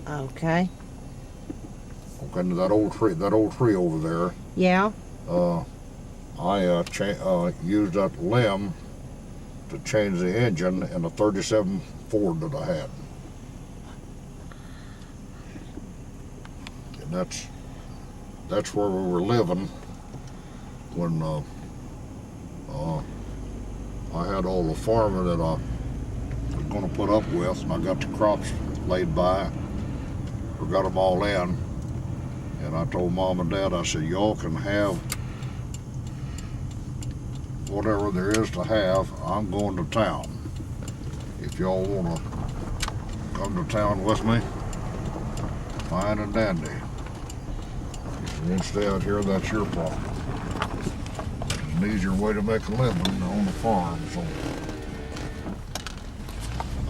Okay. Okay, that old tree over there. Yeah. I used that limb to change the engine in a 37 Ford that I had. And that's where we were living when I had all the farming that I was going to put up with, and I got the crops laid by, or got them all in. And I told Mom and Dad, I said, y'all can have whatever there is to have. I'm going to town. If y'all want to come to town with me, fine and dandy. If you want to stay out here, that's your problem. It's an easier way to make a living on the farm. So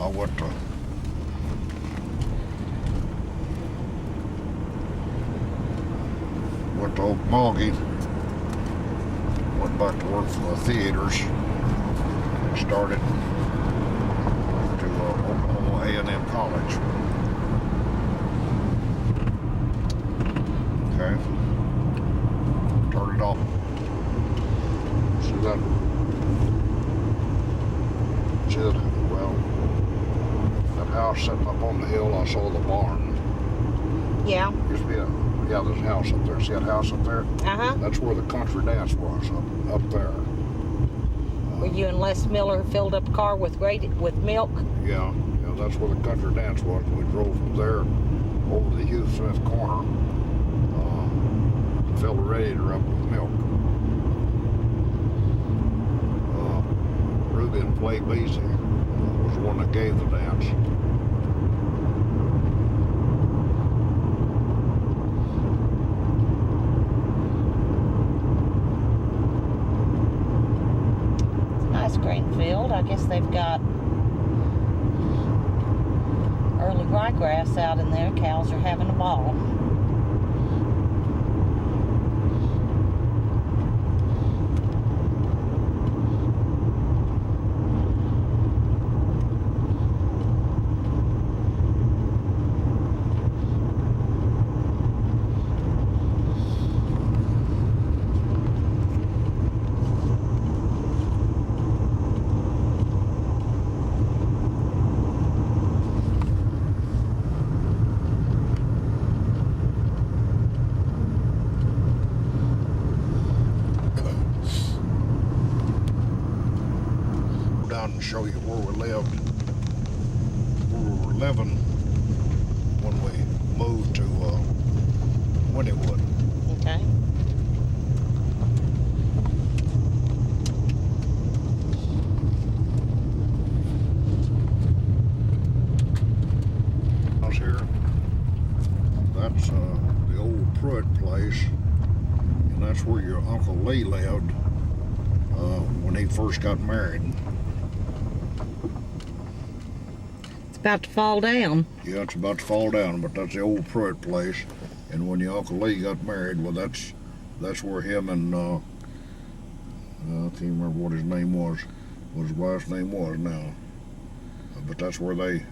I went to Okfuskee, went back to work for the theaters, and started to Oklahoma A&M College. Okay, turned it off. See that? Well, that house sitting up on the hill, I saw the barn. Yeah. Used to be there's a house up there. See that house up there? Uh-huh. That's where the country dance was, up there. Were you and Les Miller filled up a car with milk? Yeah, that's where the country dance was. We drove from there over to the Hugh Smith corner, filled the radiator up with milk. Ruby and Play Beasy was the one that gave the dance. Greenfield. I guess they've got early ryegrass out in there. Cows are having a ball. And show you where we lived. Where we were living when we moved to Winniewood. Okay. I was here. That's the old Pruitt place, and that's where your Uncle Lee lived when he first got married. About to fall down. Yeah, it's about to fall down, but that's the old Pruitt place. And when your Uncle Lee got married, well, that's where him and I can't remember what his name was, what his wife's name was now, but that's where they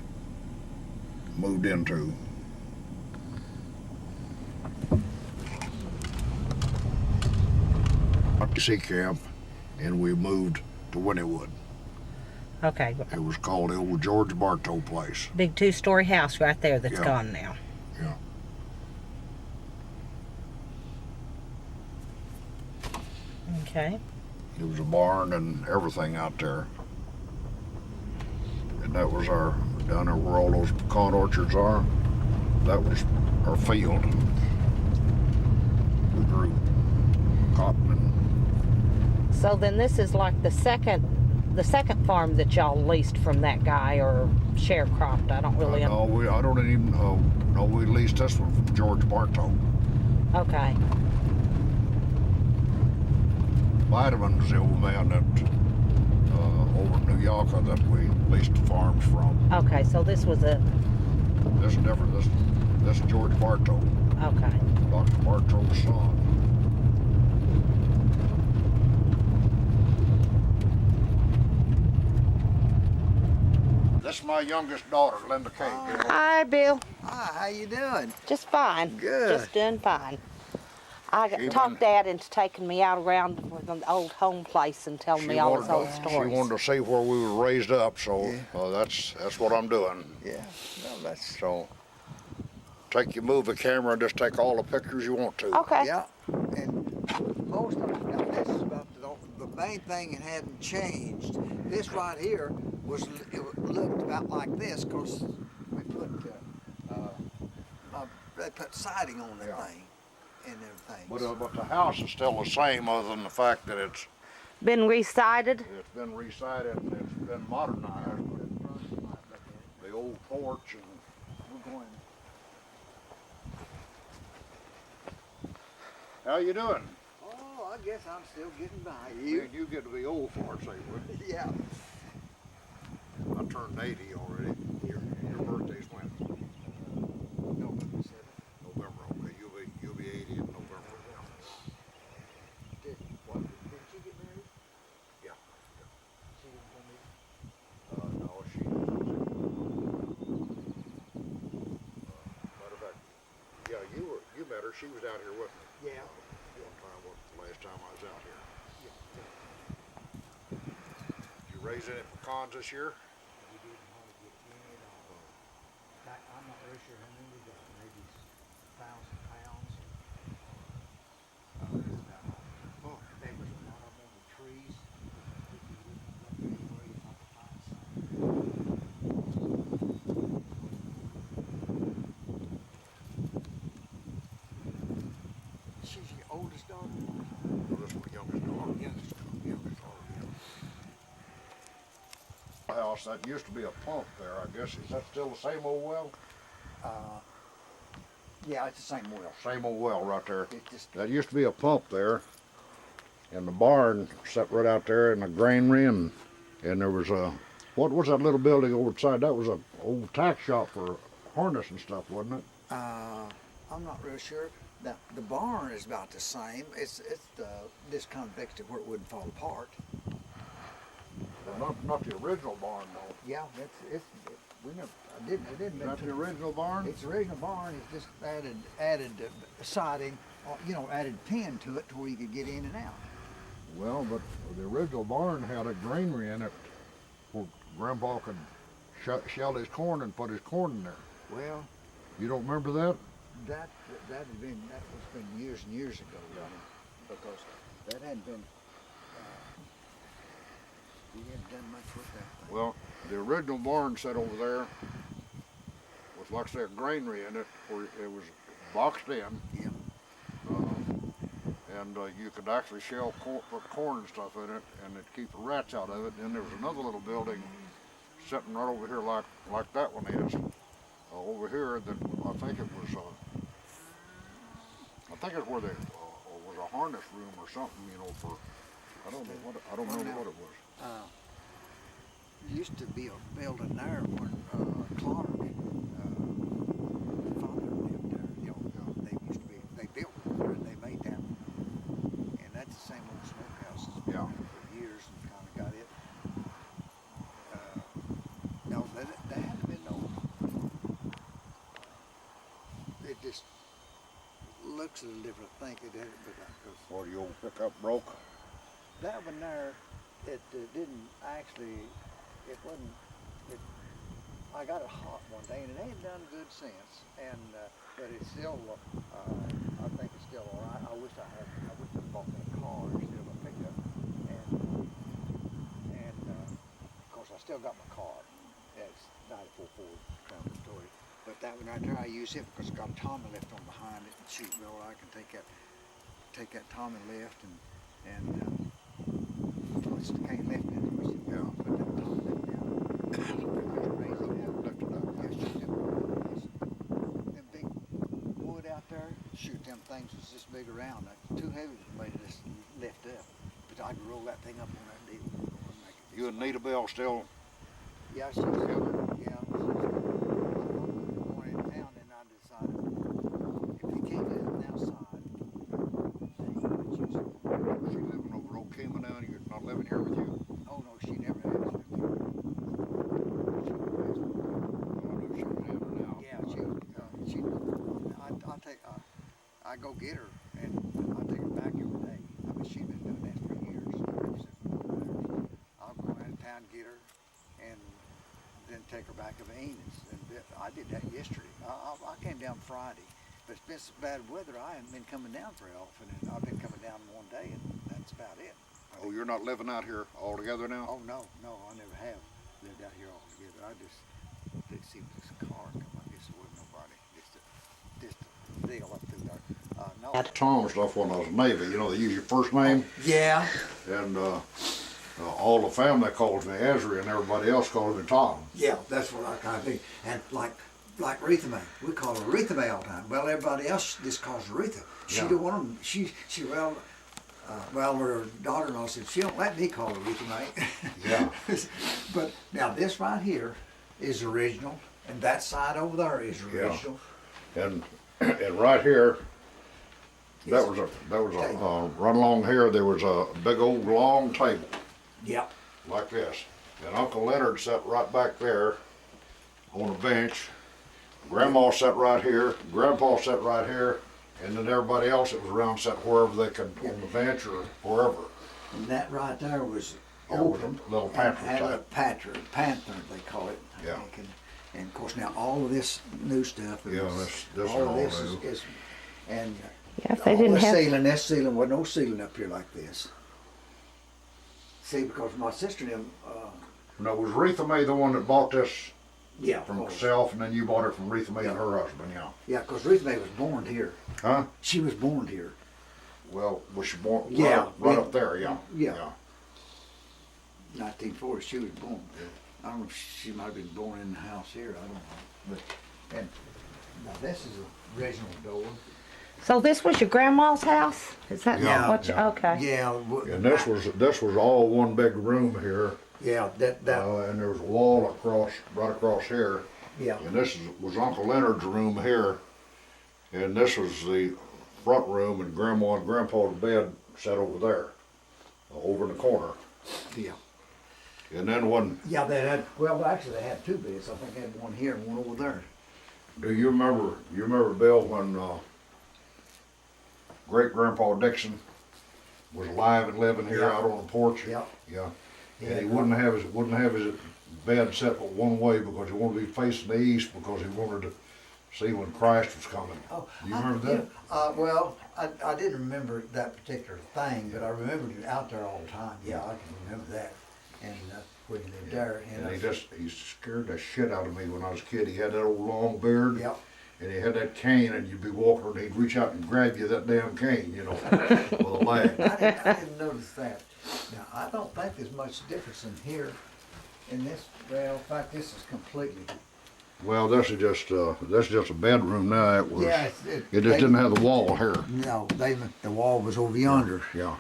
moved into. Sea camp, and we moved to Winniewood. Okay. It was called the old George Bartow place. Big 2-story house right there that's gone now. Yeah. Okay. There was a barn and everything out there. And that was down there where all those pecan orchards are, that was our field. We grew cotton and... So then this is like the second farm that y'all leased from that guy, or sharecropped. I don't really No, I don't even know. No, we leased this one from George Bartow. Okay. Vitamin's the old man that over in New York that we leased the farms from. Okay, so this was a... This is different. This is George Bartow. Okay. Dr. Bartow's son. This is my youngest daughter, Linda Kate. Hi, Bill. Hi, how you doing? Just fine. Good. Just doing fine. I talked Dad into taking me out around the old home place and telling me all his old She stories. wanted to see where we were raised up, so Yeah. that's what I'm doing. Yeah, well, that's So take your movie camera and just take all the pictures you want to. Okay. yeah. And most of it, now this is about the main thing that hadn't changed. This right here it looked about like this because we put they put siding on the thing and everything. But the house is still the same, other than the fact that it's Been resided? been resided and it's been modernized. The old porch and We're going. how you doing? Oh, I guess I'm still getting by. You get to be old for it, say, would you? Yeah. I turned 80 already. Your birthday's when? November 7th. November. Okay, you'll be 80 in November. Did you get married? Yeah. She didn't go me. No, she. Matter of fact, yeah, you met her. She was out here with me. Yeah. One time, the last time I was out here. Did you raise any pecans this year? We didn't hardly get any at all. I'm not really sure how many we got, maybe 1,000 pounds. Oh. There was a lot of them on the trees. If you look up anywhere, you might find some. She's your oldest daughter? No, this is my youngest daughter. Youngest daughter, yeah. House, that used to be a pump there, I guess. Is that still the same old well? Yeah, it's the same well. Same old well right there. It just, That used to be a pump there. And the barn sat right out there in the granary, and there was a, what was that little building over the side? That was an old tack shop for harness and stuff, wasn't it? I'm not real sure. The barn is about the same. It's this convex to where it wouldn't fall apart. Not the original barn though. Yeah, we never. It didn't. Not the original barn? It's the original barn. It's just added siding, added pin to it to where you could get in and out. Well, but the original barn had a granary in it where Grandpa could shell his corn and put his corn in there. Well, You don't remember that? that was been years and years ago. Because that hadn't been. We hadn't done much with that thing. Well, the original barn sat over there with, like I said, a granary in it where it was boxed in. Yeah. And you could actually shell put corn and stuff in it, and it'd keep the rats out of it. Then there was another little building sitting right over here like that one is. Over here, that I think it was where there was a harness room or something, for I don't know what it was. Used to be a building there when Clark father lived there. They built it there and they made that one. And that's the same old smokehouse that's been Yeah. there for years and kind of got it. No, that hadn't been no. It just looks a little different. I think it did it, but Or the old pickup broke. that one there, it didn't actually, it wasn't, I got it hot one day and it ain't done good since. And, but it's still, I think it's still all right. I wish I bought me a car instead of a pickup. And of course I still got my car. It's 94 Ford Crown Victoria. But that one right there, I use it because it's got a Tommy lift on behind it and shoot, well, I can take that Tommy lift and can't lift it. Yeah. Put that Tommy lift down. Raise it up. Lift it up. Yeah, shoot them big wood out there. Shoot, them things was this big around. Too heavy for me to just lift up. But I could roll that thing up on that deal. You and Nita Bell still Yeah, she's together? Yeah. Going in town, and I decided if you can't live outside, then you would choose. She living over Old Cayman now, and you're not living here with you? Oh no, she never has. She I go get her and I take her back every day. I mean, she's been doing that for years. I'll go into town, get her, and then take her back to Enid's. And I did that yesterday. I came down Friday, but it's been some bad weather. I haven't been coming down very often, and I've been coming down one day, and that's about it. Oh, you're not living out here altogether now? Oh no, I never have lived out here altogether. I just did see this car come. I guess there wasn't nobody. Just a deal up through there. No. Tom stuff when I was Navy. You know, they use your first name. Yeah. And all the family calls me Ezra, and everybody else calls me Tom. Yeah, that's what I kind of think. And like Retha May, we call her Retha May all the time. Well, everybody else just calls her Retha. She Yeah. don't want them. Well, her daughter-in-law said she don't let me call her Retha May. Yeah. But now this right here is original, and that side over there is original. And right here, that was a right along here. There was a big old long table Yep. like this, and Uncle Leonard sat right back there on a bench. Grandma sat right here. Grandpa sat right here, and then everybody else that was around sat wherever they could on the bench or wherever. And that right there was Yeah, it was a open. little pantry Had a type. panther they call it. I Yeah. think. And of course now all of this new stuff. Yeah, this all is of this all new. is and Yeah, if they all didn't the have. ceiling, that ceiling, wasn't no ceiling up here like this. See, because my sister and them, Now, was Retha May the one that bought this yeah, from of course. herself, and then you bought it from Retha May and her husband? Yeah. Yeah, because Ruth May was born here. Huh? She was born here. Well, was she born? Yeah, Right yeah. up there. Yeah. Yeah. 1940, she was born. I don't know if she might have been born in the house here. I don't know. But and now this is the original door. So this was your grandma's house? Is that Yeah, what you, yeah. okay. Yeah. And this was all one big room here, Yeah, that and there was a wall right across here, yeah. and this was Uncle Leonard's room here, and this was the front room, and Grandma and Grandpa's bed sat over there, over in the corner. Yeah. And then when, Yeah, they had, well, actually they had two beds. I think they had one here and one over there. do you remember Bill, when great Grandpa Dixon was alive and living here Yeah. out on the porch? Yeah. Yeah. Yeah. And he wouldn't have his bed set but one way because he wanted to be facing the east because he wanted to see when Christ was coming. Oh, You remember that? Well, I didn't remember that particular thing, but I remembered it out there all the time. Yeah, I can remember that. And when he lived there. And he scared the shit out of me when I was a kid. He had that old long beard. Yep. And he had that cane, and you'd be walking, and he'd reach out and grab you that damn cane, you know, with a leg. I didn't notice that. Now, I don't think there's much difference in here. In this, well, in fact, this is completely. Well, this is just a bedroom now. It was. Yeah, It just didn't have the wall here. No, the wall was over yonder. Yeah.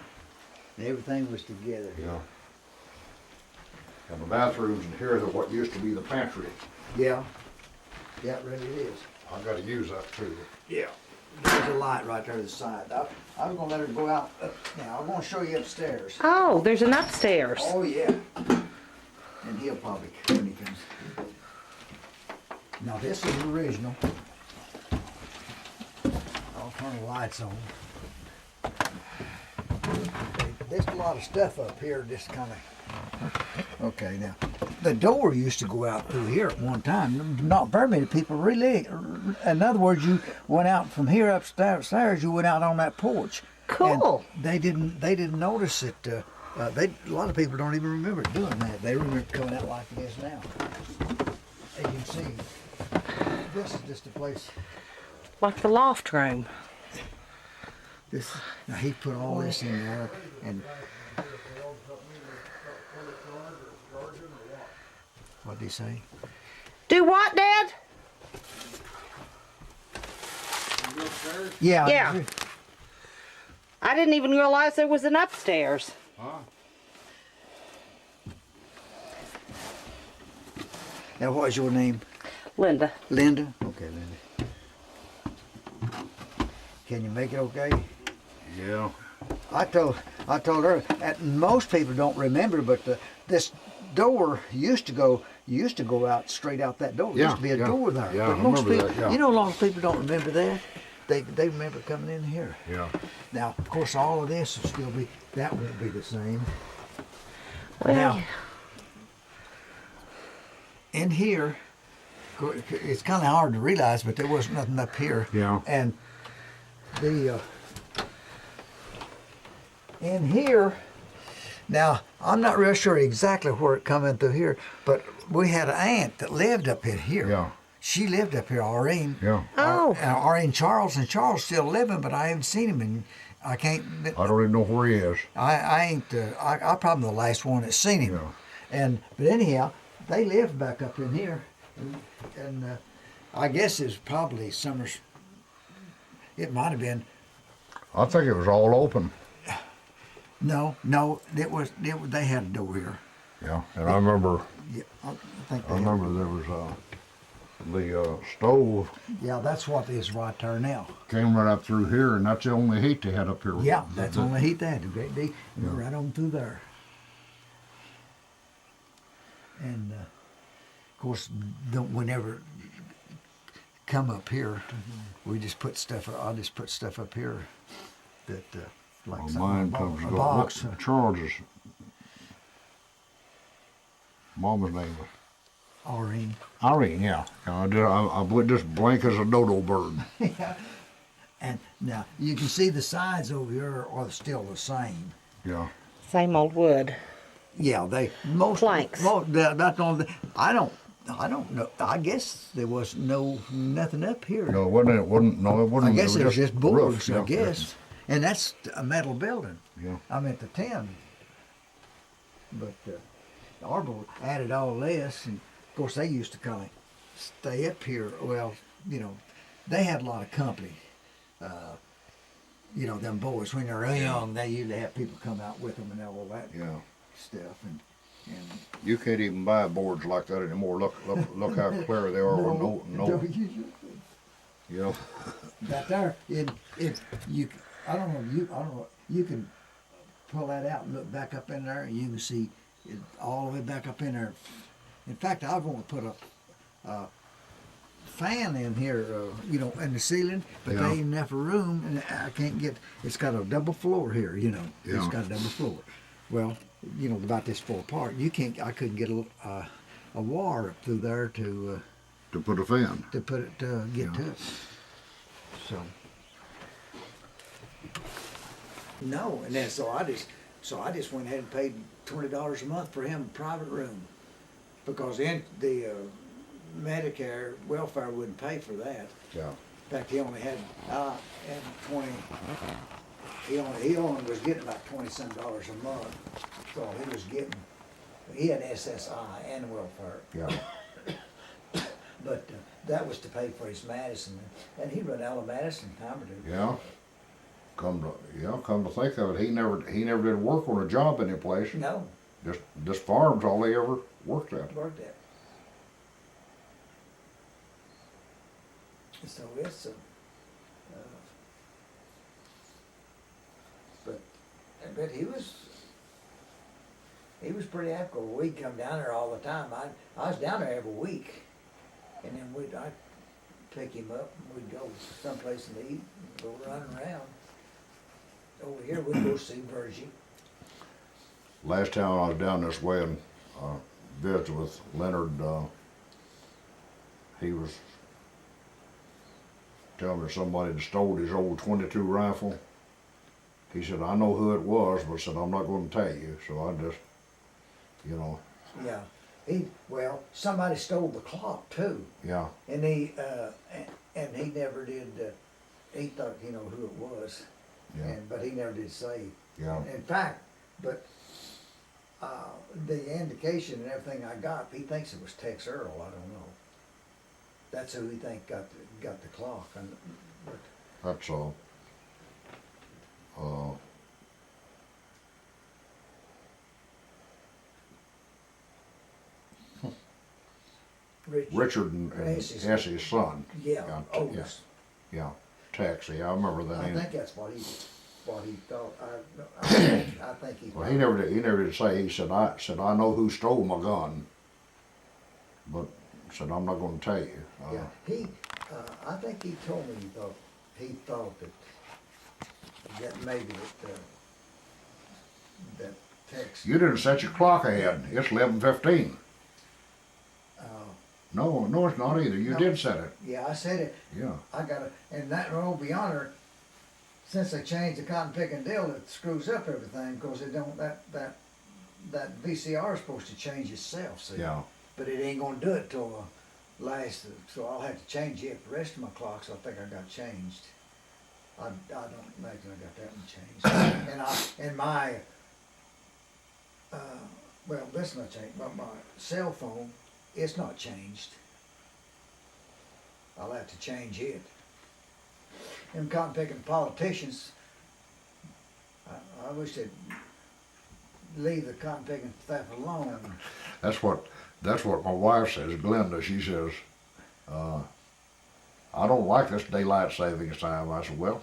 Everything was together. Yeah. And the bathrooms in here are what used to be the pantry. Yeah. Yeah, it really is. I got to use that too. Yeah. There's a light right there to the side. I was gonna let her go out. Now I'm gonna show you upstairs. Oh, there's an upstairs. Oh yeah. And he'll probably when he comes. Now this is the original. I'll turn the lights on. There's a lot of stuff up here. Just kind of. Okay, now the door used to go out through here at one time. Not very many people really. In other words, you went out from here upstairs. You went out on that porch. Cool. And they didn't notice it. A lot of people don't even remember doing that. They remember coming out like it is now. As you can see, this is just a place. Like the loft room. This now he put all this in there and. What did he say? Do what, Dad? Yeah. Yeah. I didn't even realize there was an upstairs. Huh? Now, what is your name? Linda. Linda. Okay, Linda. Can you make it okay? Yeah. I told her. And most people don't remember, but this door used to go out straight out that door. There used to be a door there. Yeah, but I most remember people, that, yeah. you know, a lot of people don't remember that. they remember coming in here. Yeah. Now, of course, all of this will still be, that won't be the same. Well, Now, in here, it's kind of hard to realize, but there was nothing up here. Yeah. And the in here, now I'm not real sure exactly where it come in through here, but we had an aunt that lived up in here. Yeah. She lived up here, Aureen. Oh. Aureen Charles, and Charles still living, but I haven't seen him, and I can't. I don't even know where he is. I ain't. I probably the last one that's seen him. Yeah. But anyhow, they lived back up in here, and I guess it's probably summers. It might have been. I think it was all open. No, it was. They had a door here. Yeah, and I remember. Yeah, I think. I remember there was the stove Yeah, that's what is right there now. came right up through here, and that's the only heat they had up here. Yeah, that's the only heat they had. The great D, and right on through there. And of course, we never come up here. We just put stuff. I just put stuff up here that like Well, something, mine a comes box. Charles's mama's name was Irene. Irene. Yeah, I went just blank as a dodo bird. Yeah. And now you can see the sides over here are still the same. Yeah. Same old wood. Yeah, they most Planks. That's all. I don't know. I guess there was nothing up here. No, it wasn't. No, it wasn't. I guess it was just boards. roofs, I yeah. guess, and that's a metal building. Yeah. I meant the 10. But Arbor added all this, and of course they used to kind of stay up here. Well, they had a lot of company. Them boys when they're young, they usually have people come out with them and all that Yeah. stuff. And You can't even buy boards like that anymore. Look how clear they are. No. You know. Back there, if you, I don't know, you can pull that out and look back up in there, and you can see it all the way back up in there. In fact, I want to put a fan in here, in the ceiling, but Yeah. there ain't enough room, and I can't get. It's got a double floor here, It's Yeah. got a double floor. Well, about this far apart, you can't. I couldn't get a wire up through there to To put a fan. put it get to it. No, and then so I just went ahead and paid $20 a month for him a private room, because the Medicare welfare wouldn't pay for that. Yeah. In fact, he only had 20. He only was getting about $20-some a month, so he was getting. He had SSI and welfare. Yeah. But that was to pay for his medicine, and he run out of medicine time or two. Yeah. Come to think of it, he never did work on a job any place. No, Just farms all he ever worked at. worked at. So it's but he was pretty active. We'd come down there all the time. I was down there every week, and then I'd pick him up and we'd go someplace and eat and go running around. Over here we'd go see Virgie. Last time I was down this way and visited with Leonard, he was telling me somebody had stole his old .22 rifle. He said, I know who it was, but said, I'm not going to tell you. So I just, Yeah. Somebody stole the clock too. Yeah. And he never did, he thought, who it was. Yeah. But he never did say. Yeah. In fact, but the indication and everything I got, he thinks it was Tex Earl. I don't know. That's who he think got the clock. But That's all. Richard and Essie's son. yeah, Yeah. Taxi. I remember that I name. think that's what he thought. I think he. Well, he never did say. He said, I know who stole my gun, but said I'm not going to tell you. Yeah, I think he told me he thought he thought that maybe that text. You didn't set your clock ahead. It's 11:15. Uh, No, it's not either. You No. did set it. yeah, I said it. Yeah. I got it, and that road beyond her. Since they changed the cotton picking deal, it screws up everything because it don't that VCR is supposed to change itself. See? Yeah. But it ain't gonna do it till last. So I'll have to change it. The rest of my clocks, I think I got changed. I don't imagine I got that one changed. and my well, that's not changed. But my cell phone, it's not changed. I'll have to change it. Them cotton picking politicians, I wish they'd leave the cotton picking stuff alone. That's what my wife says, Glenda. She says, I don't like this daylight savings time. I said, well,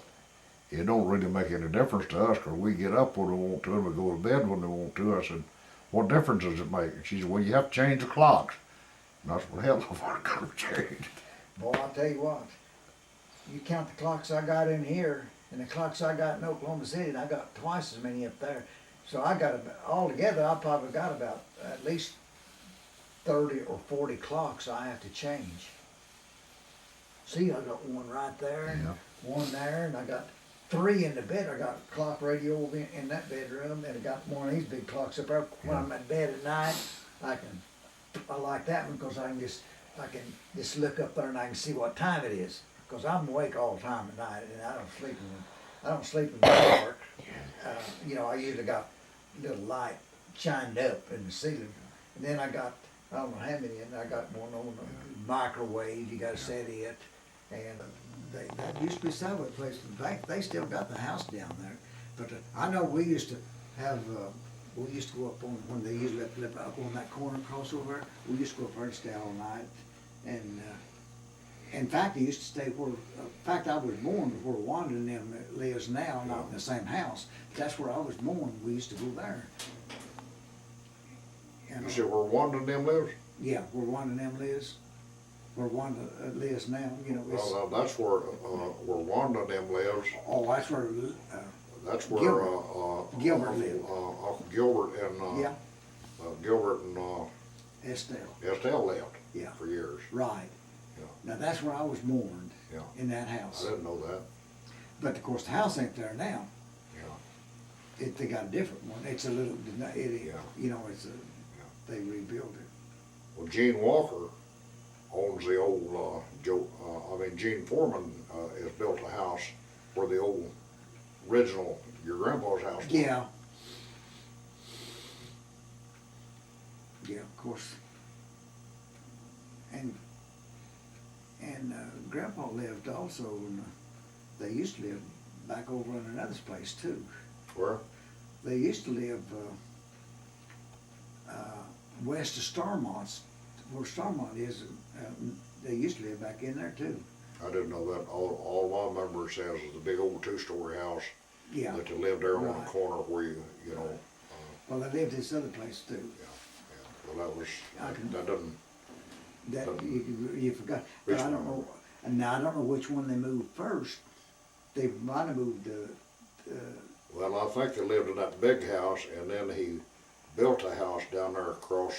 it don't really make any difference to us because we get up when we want to and we go to bed when we want to. I said, what difference does it make? She said, well, you have to change the clocks. And I said, well, hell, if I got to change. Boy, I'll tell you what, you count the clocks I got in here and the clocks I got in Oklahoma City, and I got twice as many up there. So I got altogether, I probably got about at least 30 or 40 clocks I have to change. See, I got one right there, Yeah. one there, and I got 3 in the bed. I got a clock radio in that bedroom, and I got one of these big clocks up there. When I'm at bed at night, I like that one because I can just look up there and I can see what time it is. Because I'm awake all the time at night, and I don't sleep in the dark. You know, I usually got a little light shined up in the ceiling, and then I got, I don't know how many, and I got one on the microwave. You got to set it, and that used to be some of the place. In fact, they still got the house down there. But I know we used to have. We used to go up on when they usually live up on that corner crossover. We used to go up there and stay all night, and. In fact, I used to stay where, in fact, I was born where Wanda and them lives now, not in the same house. That's where I was born. We used to go there. You said where Wanda and them lives? Yeah, where Wanda and them lives. Where Wanda lives now, you know. It's, Well, that's where Wanda and them lives. oh, that's where. That's where Gilbert lived. Uncle Gilbert and Yeah, Gilbert and Estelle. lived. Yeah. For years. Right. Yeah. Now that's where I was born. Yeah. In that house. I didn't know that. But of course, the house ain't there now. Yeah. They got a different one. It's a little. Yeah. You know, it's a. They rebuilt it. Well, Gene Walker owns the old Gene Foreman has built a house where the old original your grandpa's house was. Yeah. Yeah, of course. And Grandpa lived also, and they used to live back over in another place too. Where? They used to live west of Starmont, where Starmont is. They used to live back in there too. I didn't know that. All my memory says is the big old 2-story house. Yeah. That they lived there on Right. the corner where you know. Well, they lived this other place too. Yeah. Well, that was I can- that doesn't. That you forgot. But I don't know. And now I don't know which one they moved first. They might have moved Well, I think they lived in that big house, and then he built a house down there across,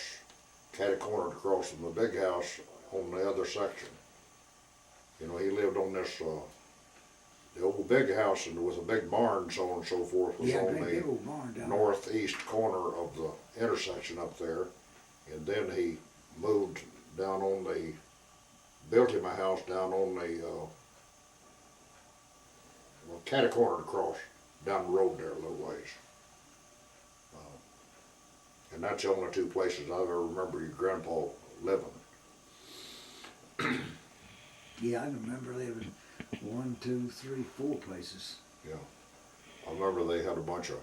catty-cornered across from the big house on the other section. You know, he lived on this, the old big house and with a big barn, so on and so forth, was yeah, on big old barn down northeast corner of the intersection up there. And then he moved down on the, built him a house down on the, catty-cornered across, down the road there a little ways. And that's the only 2 places I ever remember your grandpa living. there. Yeah, I remember living 1, 2, 3, 4 places. Yeah. I remember they had a bunch of,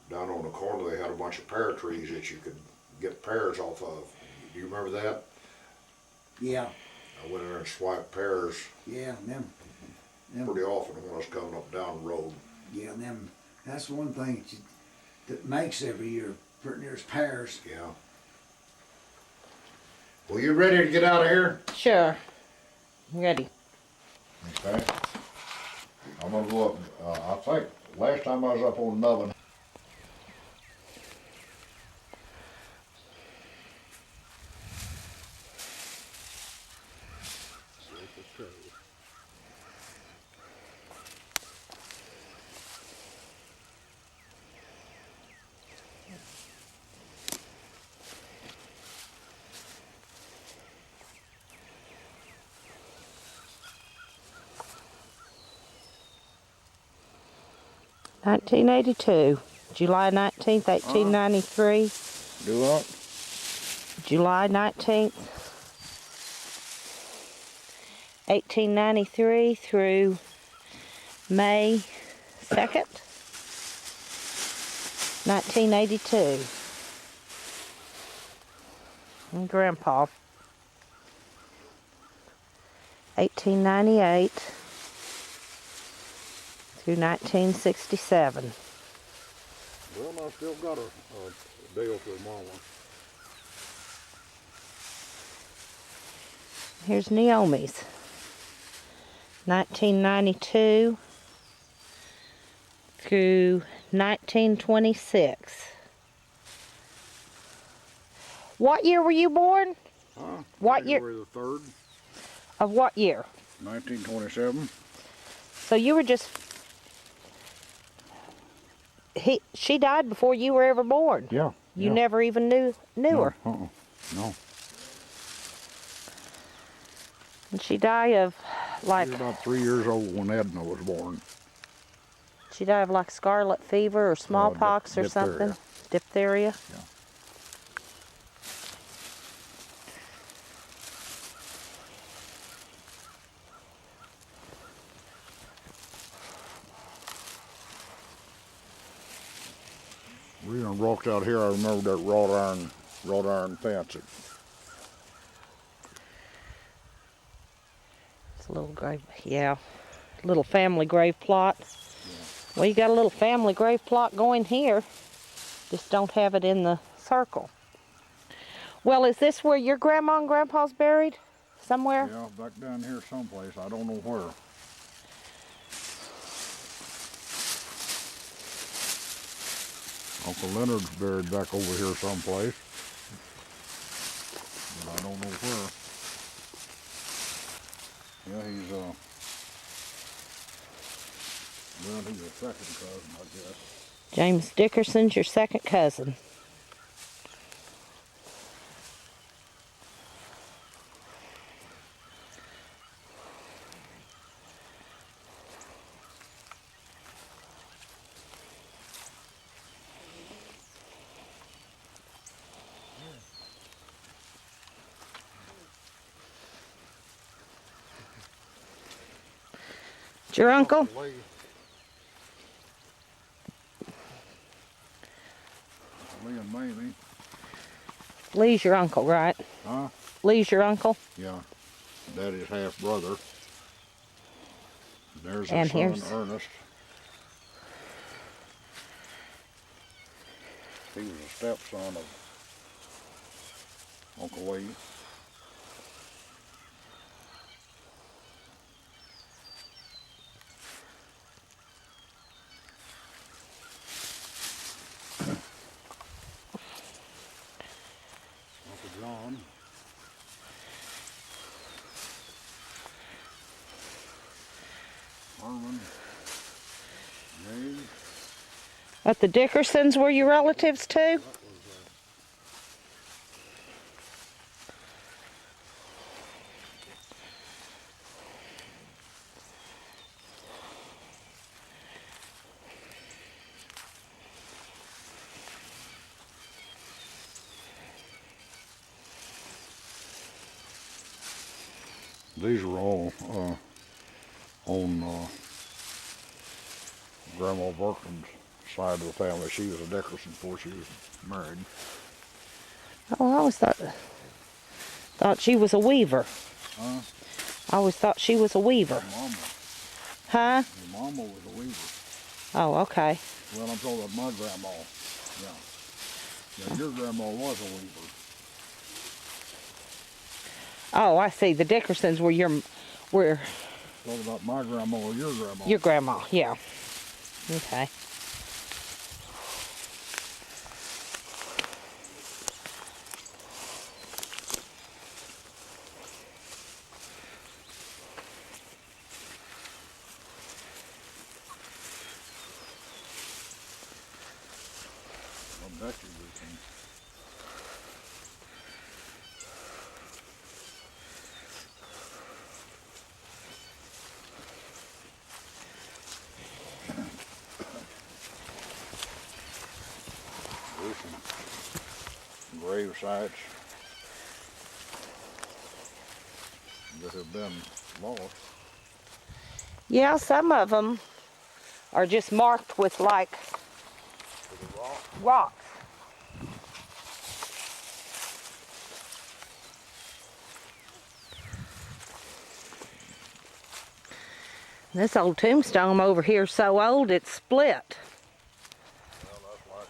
down on the corner, they had a bunch of pear trees that you could get pears off of. Do you remember that? Yeah, I went in there and swiped pears yeah, them, pretty often when I was coming up down the road. yeah, them. That's one thing that makes every year. Pretty near as pears. Yeah. Well, you ready to get out of here? Sure. Ready. Okay. time I was up on Nubbin. $1982, July 19th, 1893. Do what? July 19th, 1893 through May 2nd, 1982. And Grandpa, 1898 through 1967. Well, I still got a deal for Mama. Here's Naomi's, 1992 through 1926. What year were you born? Huh? What year? January the 3rd, Of what year? 1927. So you were just... She died before you were ever born. Yeah. You never even knew her. No. And she died of like... She was about 3 years old when Edna was born. She died of like scarlet fever or smallpox or something. Diphtheria. Yeah. We done walked out here. I remember that wrought iron fence. It's a little grave, yeah. Little family grave plot. Yeah. Well, you got a little family grave plot going here. Just don't have it in the circle. Well, is this where your grandma and grandpa's buried? Somewhere? Yeah, back down here someplace. I don't know where. Uncle Leonard's buried back over here someplace. But I don't know where. Yeah, he's a second cousin, I guess. James Dickerson's your second cousin. Your uncle? Lee and Mamie. Lee's your uncle, right? Huh? Lee's your uncle? Yeah. Daddy's half brother. There's and his son, Ernest. He was a stepson of Uncle Lee. John. Herman. James. But the Dickersons were your relatives too? These are all on Grandma Burklin's side of the family. She was a Dickerson before she was married. Oh, I always thought she was a weaver. Huh? I always thought she was a weaver. Mama. Huh? Your mama was a weaver. Oh, okay. Well, I'm talking about my grandma. Yeah. Yeah, your grandma was a weaver. Oh, I see. The Dickersons were Talking about my grandma or your grandma? your grandma, yeah. Okay. I bet you we can. There's some grave sites that have been lost. Yeah, some of them are just marked with like rocks. This old tombstone over here is so old it's split. Well, that's like,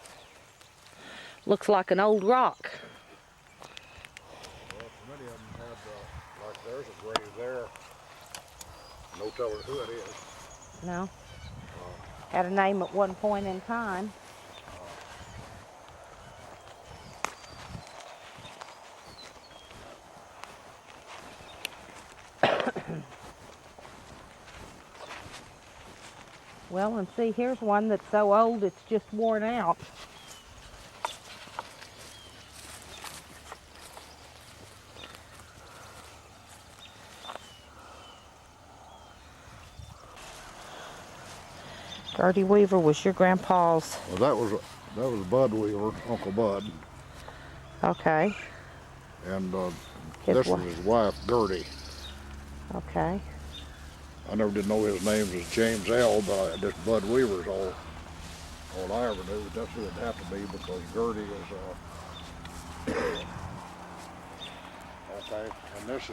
Looks like an old rock. well, many of them had, like there's a grave there. No telling who it is. No. Had a name at one point in time. Well, and see, here's one that's so old it's just worn out. Gertie Weaver was your grandpa's. Well, that was Bud Weaver, Uncle Bud, Okay, and His this wa- was his wife, Gertie. okay. I never did know his name was James L, but this Bud Weaver's all I ever knew. That's who it'd have to be because Gertie is okay. And this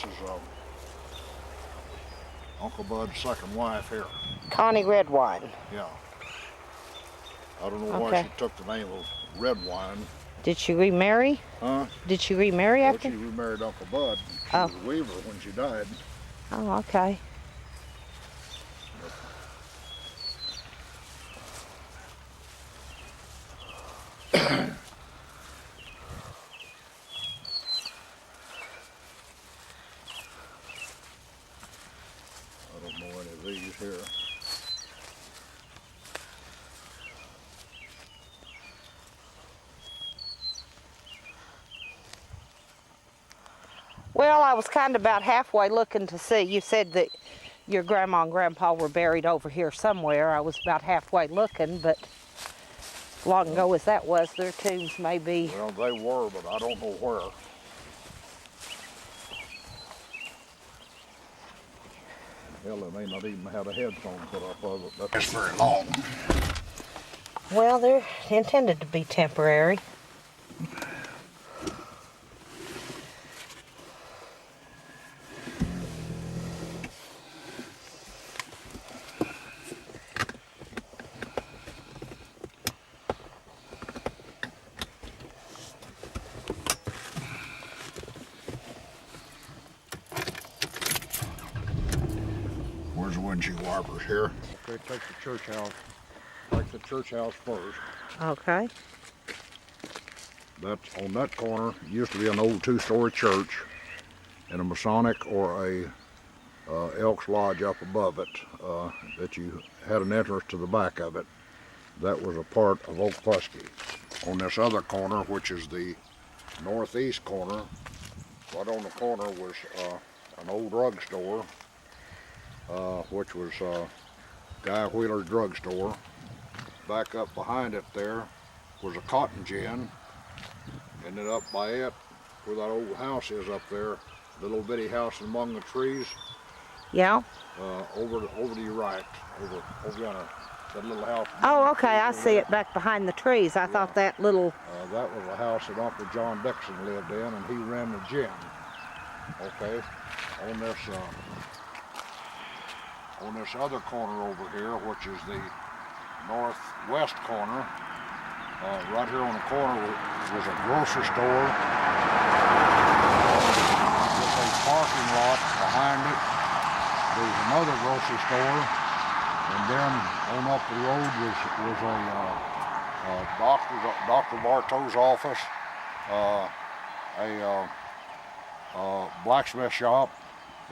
is Uncle Bud's second wife here. Connie Redwine. Yeah. I don't know why Okay. she took the name of Redwine. Did she remarry? Huh? Did she remarry Well, after? she remarried Uncle Bud. She Oh. was a Weaver when she died. Oh, okay. I don't know any of these here. Well, I was kind of about halfway looking to see. You said that your grandma and grandpa were buried over here somewhere. I was about halfway looking, but long ago as that was, their tombs may be. Well, they were, but I don't know where. Hell, they may not even have a headstone put up of it. That's very long. Well, they're intended to be temporary. Where's the windshield wipers here? Okay, take the church house. Take the church house first. Okay. That's on that corner. Used to be an old two-story church and a Masonic or a Elks Lodge up above it that you had an entrance to the back of it. That was a part of Okfuskee. On this other corner, which is the northeast corner, right on the corner was an old drugstore, which was Guy Wheeler's drugstore. Back up behind it there was a cotton gin, and then up by it, where that old house is up there, the little bitty house among the trees, Yeah. over to your right, over yonder, that little house. Oh, okay. I see it back behind the trees. I thought that little. That was a house that Uncle John Dixon lived in, and he ran the gin. Okay, on this other corner over here, which is the northwest corner, right here on the corner was a grocery store with a parking lot behind it. There's another grocery store, and then on up the road was a Dr. Bartow's office, a blacksmith shop,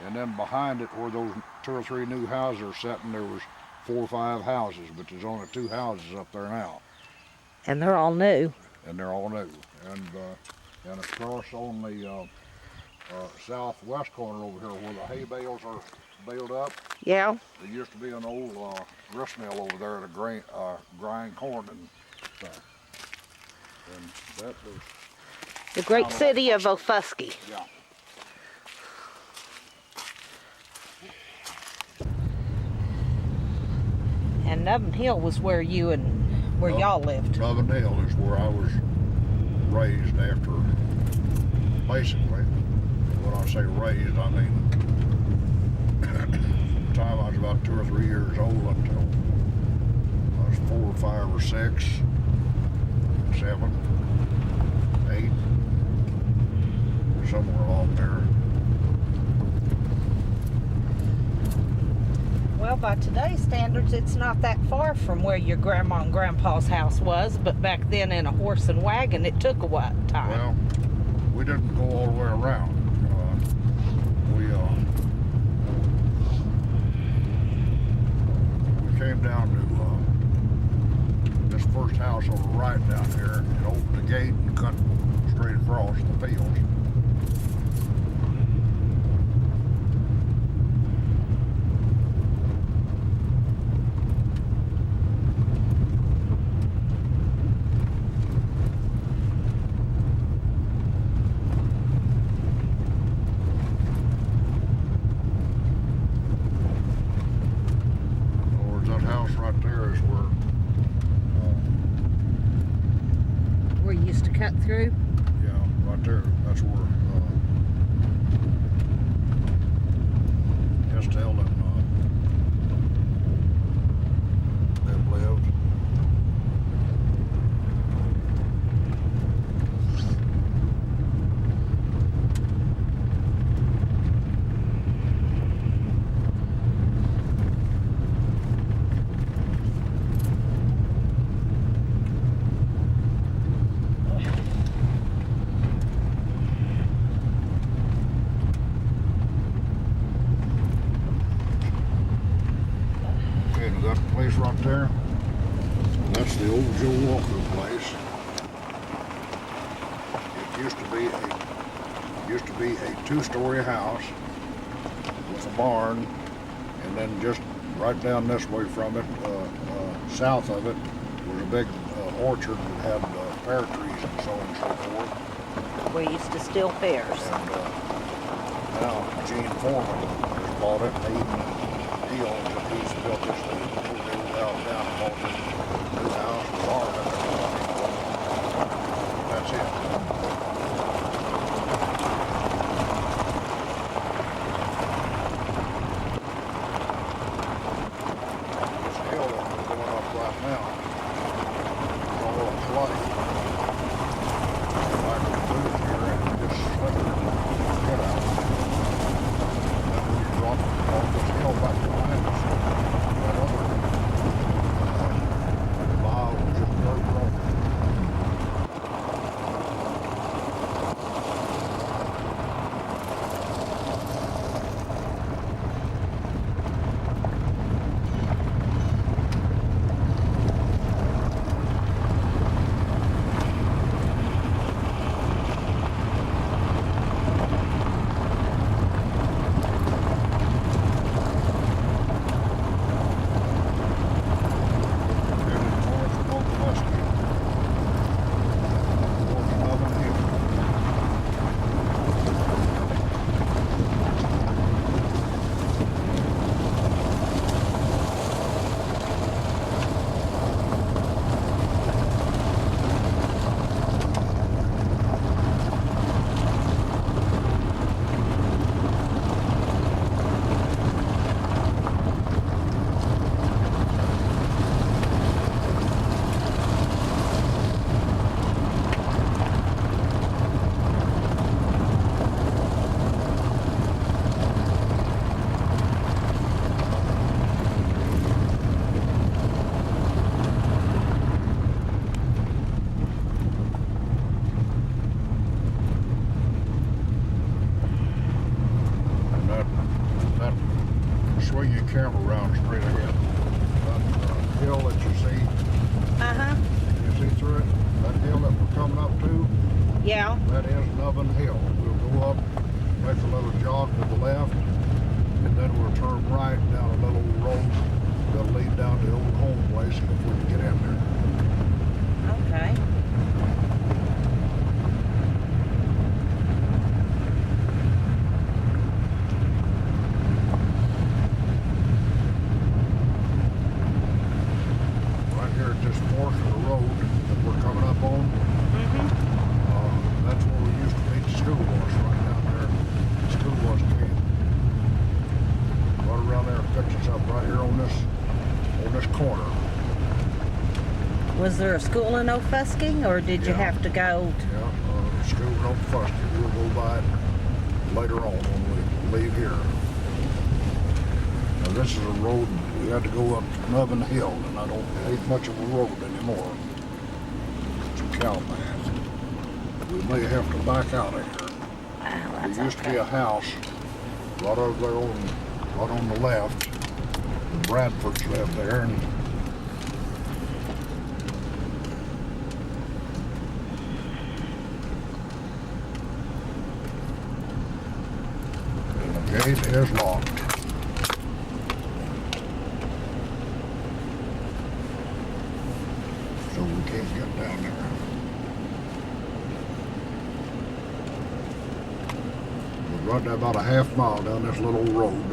and then behind it where those 2 or 3 new houses are sitting, there was 4 or 5 houses, but there's only 2 houses up there now, And they're all new. and they're all new. And across on the southwest corner over here, where the hay bales are baled up, Yeah. there used to be an old grist mill over there to grind corn and stuff. And that was, The great city of Okfuskee. yeah. And Nubbin Hill was where you and y'all lived. Nubbin Hill is where I was raised after, basically. When I say raised, I mean the time I was about 2 or 3 years old until I was 4 or 5 or 6, 7, 8, somewhere along there. Well, by today's standards, it's not that far from where your grandma and grandpa's house was, but back then in a horse and wagon, it took a while time. Well, we didn't go all the way around. We came down to this first house on the right down here and opened the gate and cut straight across the fields. Right there is Where you used to cut through? yeah, right there. That's where Estelle and them lived. That place right there, that's the old Joe Walker place. It used to be a 2-story house with a barn, and then just right down this way from it, south of it, was a big orchard that had pear trees and so on and so forth. Where you used to steal pears. And now Gene Foreman has bought it, and he owns it. He's built this little house down and bought this new house and barn and everything. That's it. This hill that we're going up right now is all clay. Like we moved here and it just slithered and get out. Then we dropped off this hill back behind us. That other mile was just dirt road. Swing your camera around straight ahead. hill that you see, Uh-huh. you see through it, that hill that we're coming up to, Yeah. that is Nubbin Hill. We'll go up, make a little jog to the left, and then we'll turn right down a little road that'll lead down to the old home place if we can get in there. Okay. Right here at this portion of the road that we're coming up on, Mm-hmm. that's where we used to meet the school bus, right down there. The school bus came right around there and picked us up right here on this corner. Was there a school in Okfuskee, or did you Yeah. have to go? Yeah, school in Okfuskee. We'll go by it later on when we leave here. Now this is a road, we had to go up Nubbin Hill, and I don't ain't much of a road anymore. It's a cow path. We may have to back out of here. There used to be a house right over there right on the left. The Bradfords lived there, and the gate is locked. So we can't get down there. We're running about a half mile down this little road.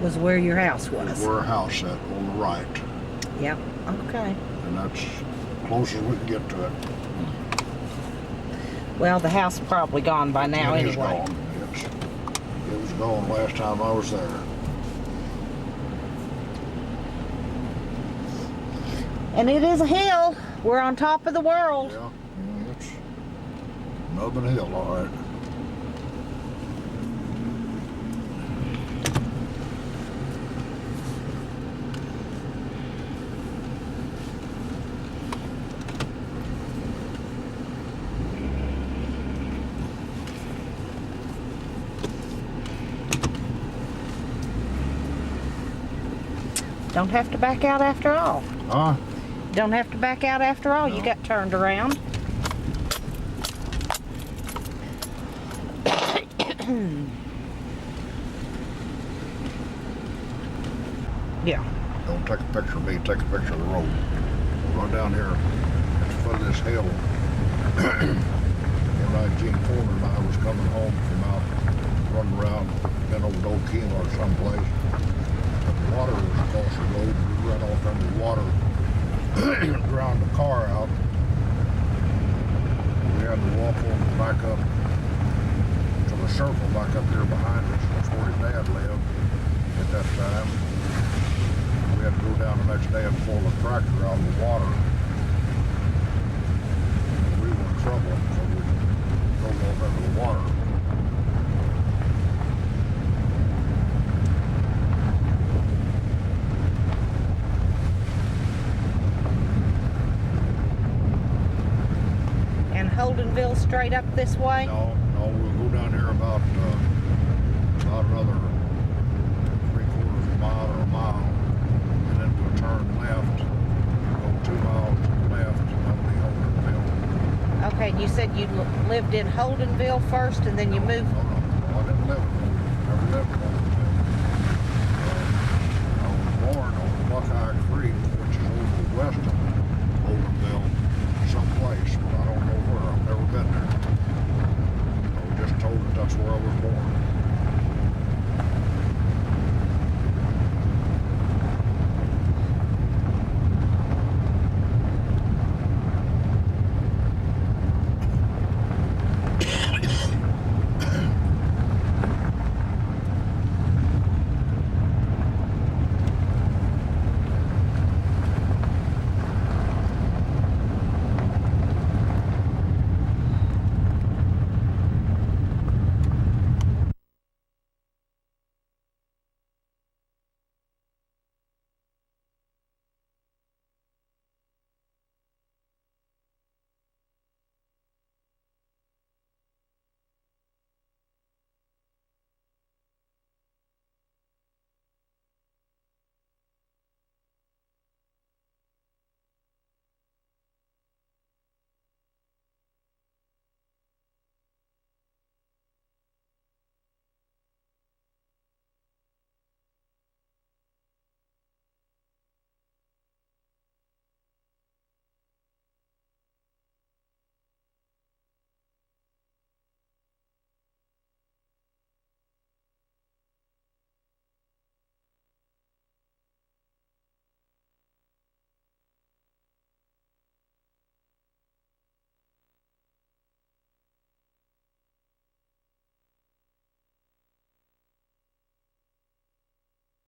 Was where your house was? Is where our house at on the right. Yep. Okay. And that's close as we can get to it. Well, the house is probably gone by now It is anyway. gone. It was gone last time I was there. And it is a hill. We're on top of the world. Yeah, it's Nubbin Hill, all right. Don't have to back out after all. Huh? Don't have to back out after all. No. You got turned around. Yeah. Don't take a picture of me, take a picture of the road. Run down here at the foot of this hill. One night Gene Porter and I was coming home from out running around, been over to Okema or someplace. But the water was across the road. We ran off under the water, drowned the car out. We had to walk on back up to the circle back up here behind us. That's where his dad lived at that time. We had to go down the next day and pull the tractor out of the water. We were in trouble, so we drove off into the water. And Holdenville straight up this way? No, we'll go down here about another 3/4 of a mile or a mile, and then we'll turn left, go 2 miles to the left, and that'll be Holdenville. Okay, you said you lived in Holdenville first and then you moved. No,